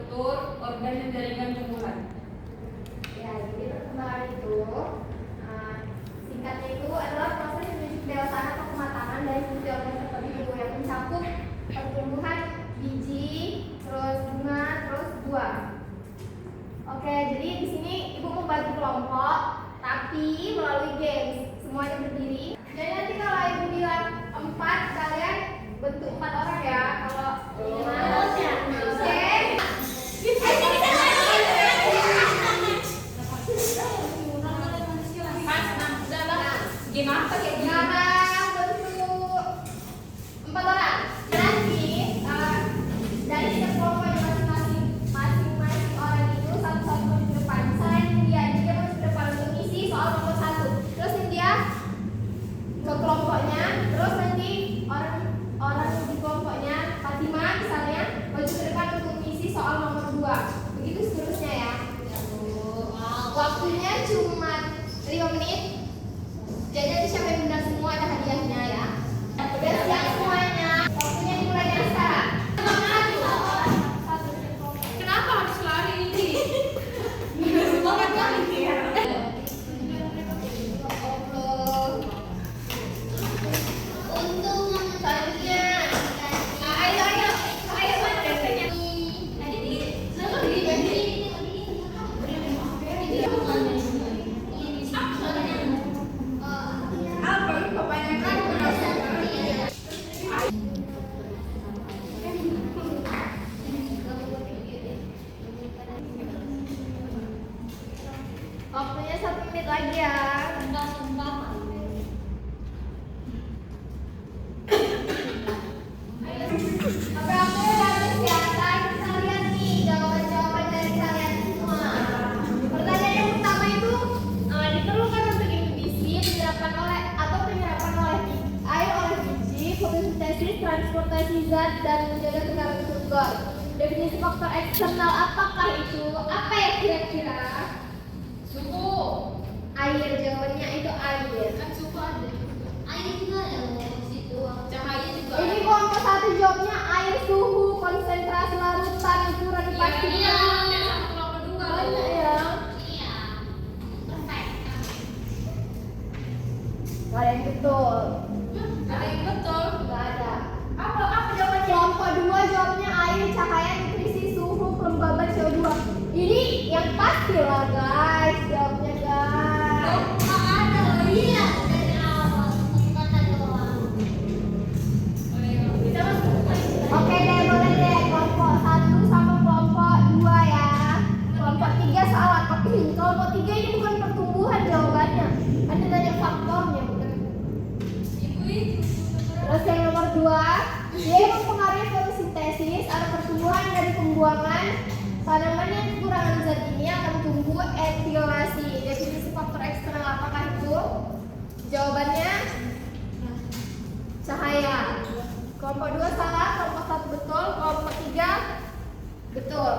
struktur, organ, dan jaringan tumbuhan. Ya, jadi perkembangan itu singkatnya itu adalah proses menuju kedewasaan atau kematangan dari fungsi organ seperti itu yang mencakup pertumbuhan biji, terus bunga, terus buah. Oke, jadi di sini ibu membagi kelompok, tapi melalui games, semuanya berdiri. Jadi nanti kalau ibu bilang 4, kalian bentuk 4 orang ya. Kalau oke. Game apa kayak gini? Sekarang bentuk 4 orang. Nanti dari setiap kelompok masing-masing orang itu satu-satu maju ke depan. Misalnya dia maju ke depan untuk isi soal nomor 1. Terus dia ke kelompoknya, terus nanti orang di kelompoknya Fatimah misalnya maju ke depan untuk isi soal nomor 2. Begitu seterusnya ya. Waktunya cuma 5 menit. Jadi nanti siapa yang benar semua ada hadiahnya ya. Udah siap semuanya. Waktunya dimulai dari sekarang. Kenapa harus lari ini? Semangat banget ya. Untuk selanjutnya. Ayo. Apa lu kebanyakan Waktunya 1 menit lagi ya. Oke, bagus ya. Sekarang kita lihat nih jawaban-jawaban dari kalian semua. Pertanyaan yang pertama itu diperlukan untuk inhibisi penyerapan oleh air oleh biji, fotosintesis, transportasi zat dan menjaga tekanan glukosa. Definisi faktor eksternal apakah itu? Apa ya kira-kira? suhu? Air, jawabannya itu air. Kan suhu ada. Air juga ada di situ. Cahaya juga Ini ada. kelompok 1 jawabnya air, suhu, konsentrasi larutan, ukuran dipastikan. Iya, sama kelompok 2. Banyak ya. Iya. Perfect. Gak ada yang betul. Ada yang betul. Gak ada. Apa jawabannya? Kelompok 2 jawabnya air, cahaya, nutrisi, suhu, kelembaban CO2. Ini yang pasti lah guys, jawabnya guys. Nggak ada loh. Iya. Dari awal. Kata doang. Oke deh, boleh deh. Kelompok 1 sama kelompok 2 ya. Kelompok 3 salah. Kelompok 3 ini bukan pertumbuhan jawabannya. Ada banyak faktornya bukan. Terus yang nomor 2, dia mempengaruhi fotosintesis atau pertumbuhan dari pembuangan tanaman yang kekurangan zat ini akan tumbuh etilasi. Definisi faktor eksternal apakah itu? Jawabannya cahaya. Kelompok 2 salah, kelompok 1 betul, kelompok 3 betul.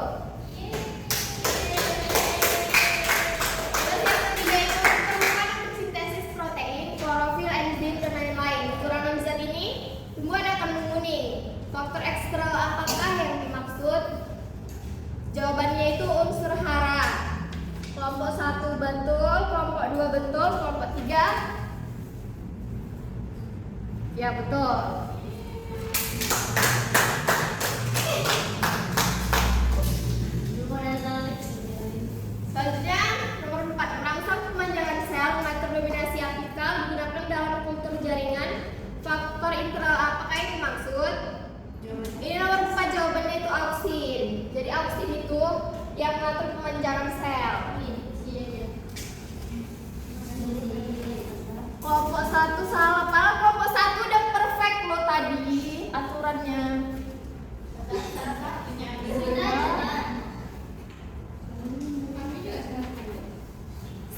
Terus yang ketiga itu pertumbuhan untuk sintesis protein, klorofil, enzim, dan lain-lain. Kekurangan zat ini tumbuhan akan menguning. Faktor eksternal apakah yang dimaksud? Jawabannya itu unsur hara. Kelompok 1 betul, kelompok 2 betul, kelompok 3 ya betul. Selanjutnya nomor 4, merangsang pemanjangan sel, mengatur dominasi apikal digunakan dalam kultur jaringan. Faktor internal apakah yang dimaksud? Ini nomor 4 jawabannya itu auksin. Jadi auksin itu yang mengatur pemanjangan sel. Kelompok 1 salah, padahal kelompok 1 udah perfect loh tadi aturannya.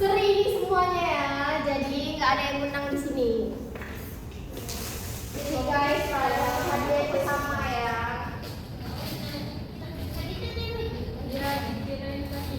Seri ini semuanya ya, jadi nggak ada yang menang di sini. Jadi guys, kalau hadiah itu sama ya. Ya, dikirain kan.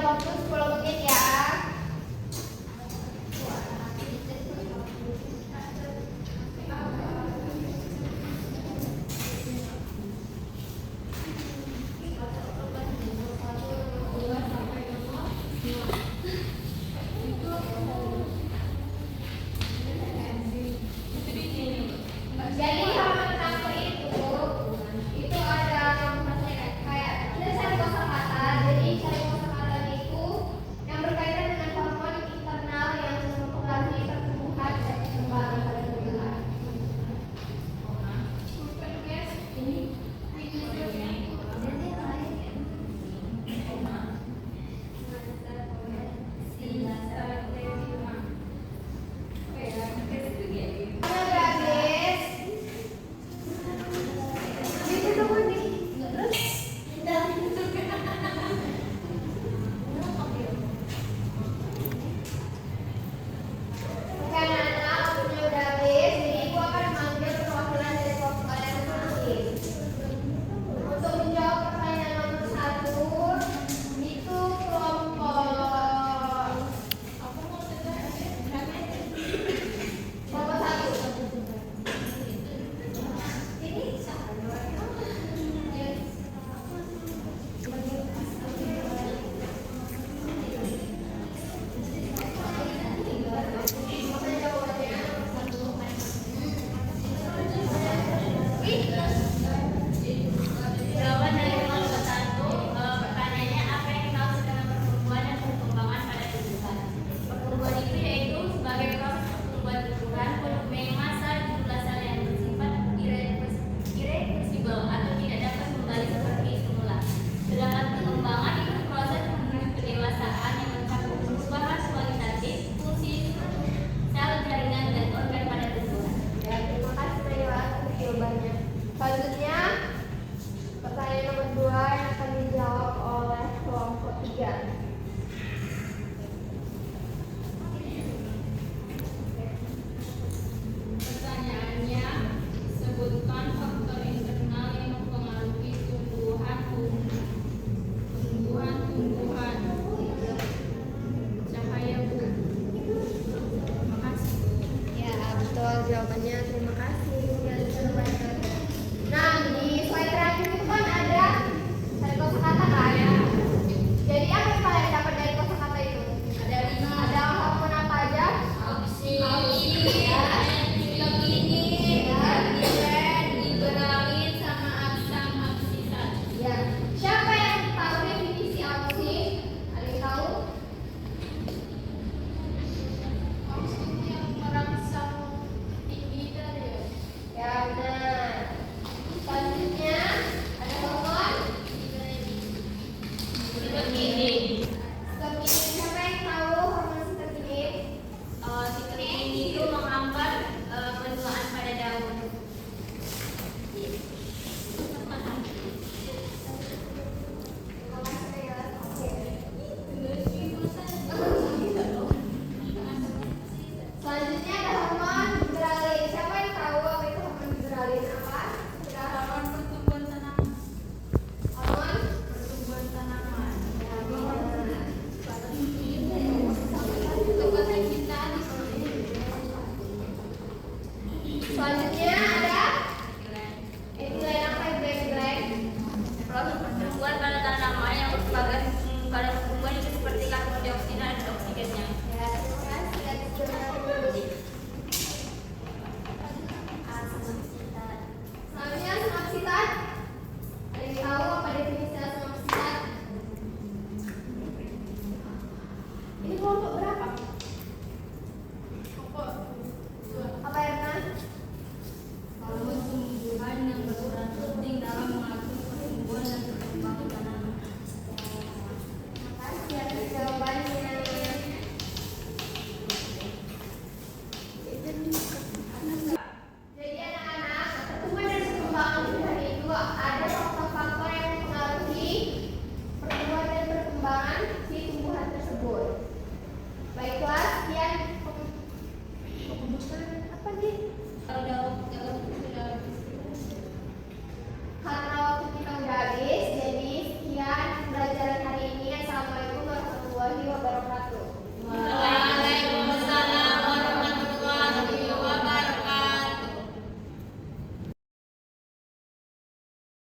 waktu 10 menit